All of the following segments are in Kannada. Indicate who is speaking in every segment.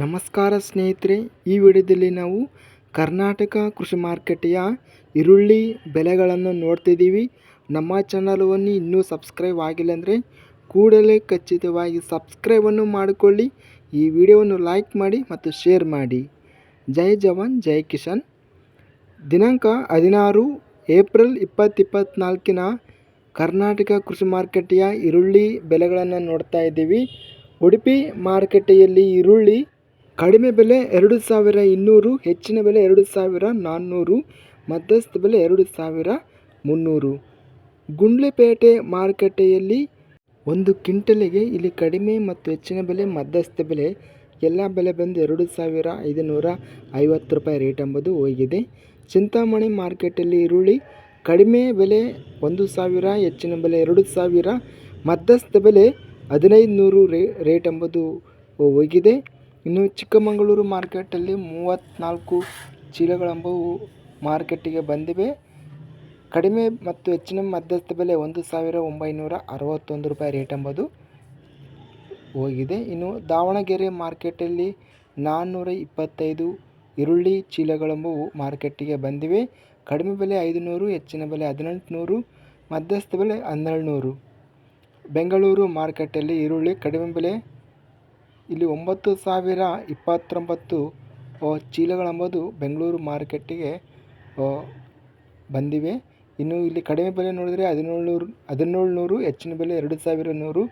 Speaker 1: ನಮಸ್ಕಾರ ಸ್ನೇಹಿತರೆ, ಈ ವಿಡಿಯೋದಲ್ಲಿ ನಾವು ಕರ್ನಾಟಕ ಕೃಷಿ ಮಾರುಕಟ್ಟೆಯ ಈರುಳ್ಳಿ ಬೆಲೆಗಳನ್ನು ನೋಡ್ತಿದ್ದೀವಿ. ನಮ್ಮ ಚಾನಲನ್ನು ಇನ್ನೂ ಸಬ್ಸ್ಕ್ರೈಬ್ ಆಗಿಲ್ಲ ಅಂದರೆ ಕೂಡಲೇ ಖಚಿತವಾಗಿ ಸಬ್ಸ್ಕ್ರೈಬನ್ನು ಮಾಡಿಕೊಳ್ಳಿ. ಈ ವಿಡಿಯೋವನ್ನು ಲೈಕ್ ಮಾಡಿ ಮತ್ತು ಶೇರ್ ಮಾಡಿ. ಜೈ ಜವಾನ್ ಜೈ ಕಿಸಾನ್. ದಿನಾಂಕ 16 ಏಪ್ರಿಲ್ 2024 ಕರ್ನಾಟಕ ಕೃಷಿ ಮಾರುಕಟ್ಟೆಯ ಈರುಳ್ಳಿ ಬೆಲೆಗಳನ್ನು ನೋಡ್ತಾ ಇದ್ದೀವಿ. ಉಡುಪಿ ಮಾರುಕಟ್ಟೆಯಲ್ಲಿ ಈರುಳ್ಳಿ ಕಡಿಮೆ ಬೆಲೆ 2200, ಹೆಚ್ಚಿನ ಬೆಲೆ 2400, ಮಧ್ಯಸ್ಥ ಬೆಲೆ 2300. ಗುಂಡ್ಲುಪೇಟೆ ಮಾರುಕಟ್ಟೆಯಲ್ಲಿ ಒಂದು ಕ್ವಿಂಟಲಿಗೆ ಇಲ್ಲಿ ಕಡಿಮೆ ಮತ್ತು ಹೆಚ್ಚಿನ ಬೆಲೆ, ಮಧ್ಯಸ್ಥ ಬೆಲೆ ಎಲ್ಲ ಬೆಲೆ ಬಂದು 2550 ರೂಪಾಯಿ ರೇಟ್ ಎಂಬುದು ಹೋಗಿದೆ. ಚಿಂತಾಮಣಿ ಮಾರ್ಕೆಟಲ್ಲಿ ಈರುಳ್ಳಿ ಕಡಿಮೆ ಬೆಲೆ 1000, ಹೆಚ್ಚಿನ ಬೆಲೆ 2000, ಮಧ್ಯಸ್ಥ ಬೆಲೆ 1500 ರೇಟ್ ಎಂಬುದು ಹೋಗಿದೆ. ಇನ್ನು ಚಿಕ್ಕಮಗಳೂರು ಮಾರ್ಕೆಟಲ್ಲಿ 34 ಚೀಲಗಳೆಂಬುವು ಮಾರ್ಕೆಟಿಗೆ ಬಂದಿವೆ. ಕಡಿಮೆ ಮತ್ತು ಹೆಚ್ಚಿನ ಮಧ್ಯಸ್ಥ ಬೆಲೆ 1961 ರೂಪಾಯಿ ರೇಟ್ ಎಂಬುದು ಹೋಗಿದೆ. ಇನ್ನು ದಾವಣಗೆರೆ ಮಾರ್ಕೆಟಲ್ಲಿ 425 ಈರುಳ್ಳಿ ಚೀಲಗಳೆಂಬುವು ಮಾರ್ಕೆಟಿಗೆ ಬಂದಿವೆ. ಕಡಿಮೆ ಬೆಲೆ 500, ಹೆಚ್ಚಿನ ಬೆಲೆ 1800, ಮಧ್ಯಸ್ಥ ಬೆಲೆ 1200. ಬೆಂಗಳೂರು ಮಾರ್ಕೆಟಲ್ಲಿ ಈರುಳ್ಳಿ ಕಡಿಮೆ ಬೆಲೆ ಇಲ್ಲಿ 9029 ಚೀಲಗಳೆಂಬುದು ಬೆಂಗಳೂರು ಮಾರ್ಕೆಟಿಗೆ ಬಂದಿವೆ. ಇನ್ನು ಇಲ್ಲಿ ಕಡಿಮೆ ಬೆಲೆ ನೋಡಿದರೆ 1700, ಹೆಚ್ಚಿನ ಬೆಲೆ 2100,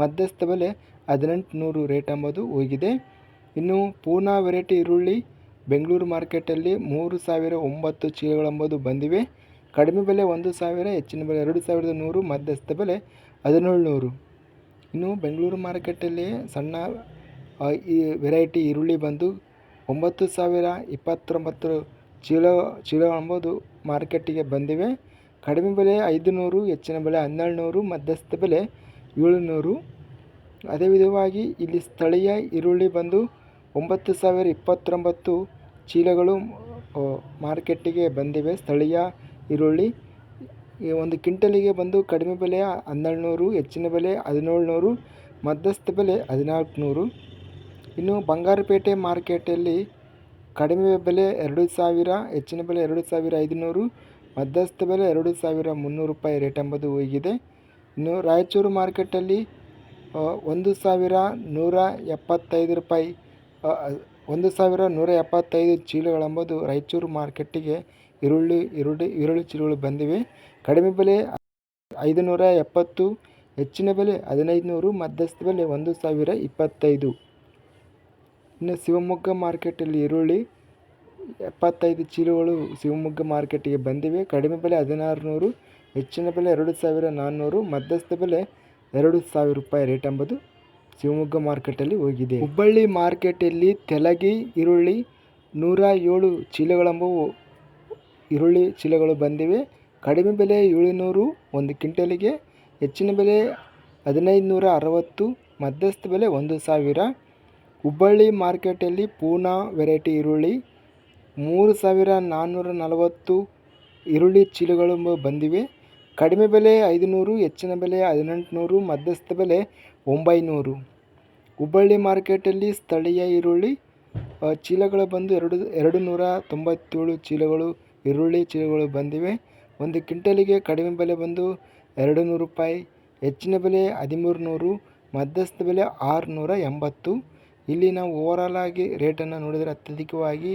Speaker 1: ಮಧ್ಯಸ್ಥ ಬೆಲೆ 1800 ರೇಟ್ ಎಂಬುದು ಹೋಗಿದೆ. ಇನ್ನು ಪೂನಾ ವೆರೈಟಿ ಈರುಳ್ಳಿ ಬೆಂಗಳೂರು ಮಾರ್ಕೆಟಲ್ಲಿ 3009 ಚೀಲಗಳೆಂಬುದು ಬಂದಿವೆ. ಕಡಿಮೆ ಬೆಲೆ 1000, ಹೆಚ್ಚಿನ ಬೆಲೆ 2100, ಮಧ್ಯಸ್ಥ ಬೆಲೆ 1700. ಇನ್ನು ಬೆಂಗಳೂರು ಮಾರ್ಕೆಟಲ್ಲಿ ಸಣ್ಣ ಈ ವೆರೈಟಿ ಈರುಳ್ಳಿ ಬಂದು 9029 ಚೀಲ ಎಂಬುದು ಮಾರ್ಕೆಟಿಗೆ ಬಂದಿವೆ. ಕಡಿಮೆ ಬೆಲೆ 500, ಹೆಚ್ಚಿನ ಬೆಲೆ 1200, ಮಧ್ಯಸ್ಥ ಬೆಲೆ 700. ಅದೇ ವಿಧವಾಗಿ ಇಲ್ಲಿ ಸ್ಥಳೀಯ ಈರುಳ್ಳಿ ಬಂದು 9029 ಚೀಲಗಳು ಮಾರ್ಕೆಟಿಗೆ ಬಂದಿವೆ. ಸ್ಥಳೀಯ ಈರುಳ್ಳಿ ಒಂದು ಕ್ವಿಂಟಲಿಗೆ ಬಂದು ಕಡಿಮೆ ಬೆಲೆ 1200, ಹೆಚ್ಚಿನ ಬೆಲೆ 1700, ಮಧ್ಯಸ್ಥ ಬೆಲೆ 1400. ಇನ್ನು ಬಂಗಾರಪೇಟೆ ಮಾರ್ಕೆಟಲ್ಲಿ ಕಡಿಮೆ ಬೆಲೆ 2000, ಹೆಚ್ಚಿನ ಬೆಲೆ 2500, ಮಧ್ಯಸ್ಥ ಬೆಲೆ 2300 ರೂಪಾಯಿ ರೇಟ್ ಎಂಬುದು ಹೋಗಿದೆ. ಇನ್ನು ರಾಯಚೂರು ಮಾರ್ಕೆಟಲ್ಲಿ 1175 ರೂಪಾಯಿ 1175 ಚೀಲಗಳೆಂಬುದು ರಾಯಚೂರು ಮಾರ್ಕೆಟಿಗೆ ಈರುಳ್ಳಿ ಚೀಲಗಳು ಬಂದಿವೆ. ಕಡಿಮೆ ಬೆಲೆ 570, ಹೆಚ್ಚಿನ ಬೆಲೆ 1500, ಮಧ್ಯಸ್ಥ ಬೆಲೆ 1025. ಇನ್ನು ಶಿವಮೊಗ್ಗ ಮಾರ್ಕೆಟಲ್ಲಿ ಈರುಳ್ಳಿ 75 ಚೀಲಗಳು ಶಿವಮೊಗ್ಗ ಮಾರ್ಕೆಟಿಗೆ ಬಂದಿವೆ. ಕಡಿಮೆ ಬೆಲೆ 1600, ಹೆಚ್ಚಿನ ಬೆಲೆ 2400, ಮಧ್ಯಸ್ಥ ಬೆಲೆ 2000 ರೂಪಾಯಿ ರೇಟ್ ಎಂಬುದು ಶಿವಮೊಗ್ಗ ಮಾರ್ಕೆಟಲ್ಲಿ ಹೋಗಿದೆ. ಹುಬ್ಬಳ್ಳಿ ಮಾರ್ಕೆಟಲ್ಲಿ ತೆಲಗಿ ಈರುಳ್ಳಿ 107 ಚೀಲಗಳೆಂಬುವು ಈರುಳ್ಳಿ ಚೀಲಗಳು ಬಂದಿವೆ. ಕಡಿಮೆ ಬೆಲೆ 700 ಒಂದು ಕ್ವಿಂಟಲಿಗೆ, ಹೆಚ್ಚಿನ ಬೆಲೆ 1560, ಮಧ್ಯಸ್ಥ ಬೆಲೆ 1000. ಹುಬ್ಬಳ್ಳಿ ಮಾರ್ಕೆಟಲ್ಲಿ ಪೂನಾ ವೆರೈಟಿ ಈರುಳ್ಳಿ 3440 ಈರುಳ್ಳಿ ಚೀಲಗಳು ಬಂದಿವೆ. ಕಡಿಮೆ ಬೆಲೆ 500, ಹೆಚ್ಚಿನ ಬೆಲೆ 1800, ಮಧ್ಯಸ್ಥ ಬೆಲೆ 900. ಹುಬ್ಬಳ್ಳಿ ಮಾರ್ಕೆಟಲ್ಲಿ ಸ್ಥಳೀಯ ಈರುಳ್ಳಿ ಚೀಲಗಳು ಬಂದು 297 ಚೀಲಗಳು ಈರುಳ್ಳಿ ಚೀಲಗಳು ಬಂದಿವೆ. ಒಂದು ಕ್ವಿಂಟಲಿಗೆ ಕಡಿಮೆ ಬೆಲೆ ಬಂದು 200 ರೂಪಾಯಿ, ಹೆಚ್ಚಿನ ಬೆಲೆ 1300, ಮಧ್ಯಸ್ಥ ಬೆಲೆ 680. ಇಲ್ಲಿ ನಾವು ಓವರಾಲ್ ಆಗಿ ರೇಟನ್ನು ನೋಡಿದರೆ ಅತ್ಯಧಿಕವಾಗಿ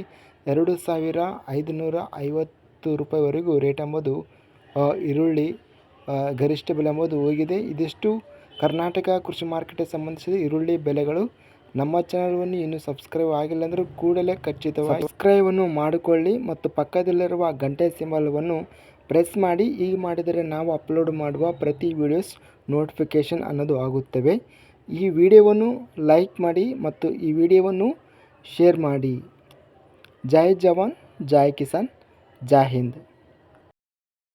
Speaker 1: 2550 ರೂಪಾಯಿವರೆಗೂ ರೇಟ್ ಎಂಬುದು ಈರುಳ್ಳಿ ಗರಿಷ್ಠ ಬೆಲೆ ಎಂಬುದು ಹೋಗಿದೆ. ಇದಿಷ್ಟು ಕರ್ನಾಟಕ ಕೃಷಿ ಮಾರುಕಟ್ಟೆಗೆ ಸಂಬಂಧಿಸಿದ ಈರುಳ್ಳಿ ಬೆಲೆಗಳು. ನಮ್ಮ ಚಾನಲನ್ನು ಇನ್ನೂ ಸಬ್ಸ್ಕ್ರೈಬ್ ಆಗಿಲ್ಲ ಅಂದರೆ ಕೂಡಲೇ ಖಚಿತವಾಗಿ ಸಬ್ಸ್ಕ್ರೈಬನ್ನು ಮಾಡಿಕೊಳ್ಳಿ ಮತ್ತು ಪಕ್ಕದಲ್ಲಿರುವ ಗಂಟೆ ಸಿಂಬಲವನ್ನು ಪ್ರೆಸ್ ಮಾಡಿ. ಹೀಗೆ ಮಾಡಿದರೆ ನಾವು ಅಪ್ಲೋಡ್ ಮಾಡುವ ಪ್ರತಿ ವಿಡಿಯೋಸ್ ನೋಟಿಫಿಕೇಷನ್ ಅನ್ನೋದು ಆಗುತ್ತವೆ. ಈ ವಿಡಿಯೋವನ್ನು ಲೈಕ್ ಮಾಡಿ ಮತ್ತು ಈ ವಿಡಿಯೋವನ್ನು ಶೇರ್ ಮಾಡಿ. ಜೈ ಜವಾನ್ ಜೈ ಕಿಸಾನ್, ಜೈ ಹಿಂದ್.